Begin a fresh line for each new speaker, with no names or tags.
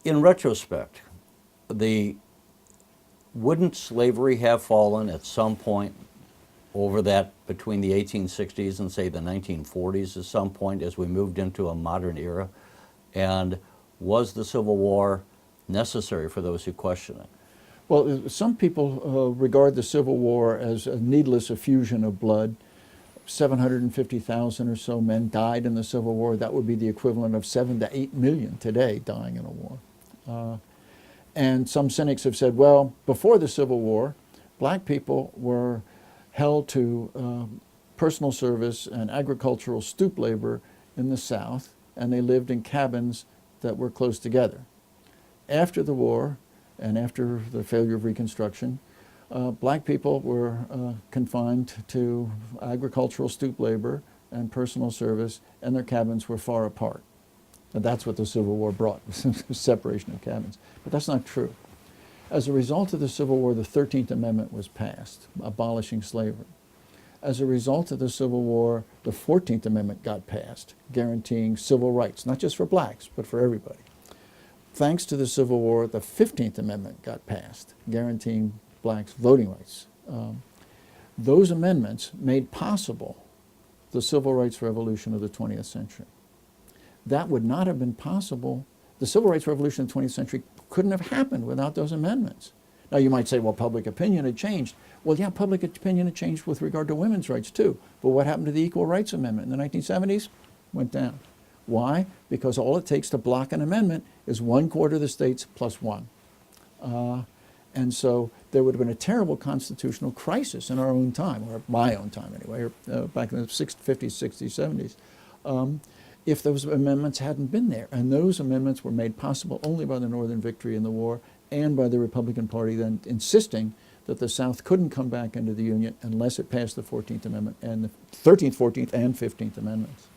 In retrospect, the wouldn't slavery have fallen at some point over that between the 1860s and say the 1940s at some point as we moved into a modern era? And was the Civil War necessary for those who question it?
Well, some people regard the Civil War as a needless effusion of blood. 750,000 or so men died in the Civil War. That would be the equivalent of 7 to 8 million today dying in a war. And some cynics have said, well, before the Civil War, black people were held to personal service and agricultural stoop labor in the South, and they lived in cabins that were close together. After the war, and after the failure of Reconstruction, black people were confined to agricultural stoop labor and personal service, and their cabins were far apart. And that's what the Civil War brought, separation of cabins. But that's not true. As a result of the Civil War, the 13th Amendment was passed, abolishing slavery. As a result of the Civil War, the 14th Amendment got passed, guaranteeing civil rights, not just for blacks, but for everybody. Thanks to the Civil War, the 15th Amendment got passed, guaranteeing blacks voting rights. Those amendments made possible the civil rights revolution of the 20th century. That would not have been possible. The civil rights revolution of the 20th century couldn't have happened without those amendments. Now you might say, well, public opinion had changed. Well, yeah, public opinion had changed with regard to women's rights too. But what happened to the Equal Rights Amendment in the 1970s? Went down. Why? Because all it takes to block an amendment is 1/4 of the states plus one. And so there would have been a terrible constitutional crisis in our own time, or my own time anyway, or back in the 50s, 60s, 70s, if those amendments hadn't been there. And those amendments were made possible only by the Northern victory in the war and by the Republican Party then insisting that the South couldn't come back into the Union unless it passed the 14th Amendment and the 13th, 14th, and 15th Amendments.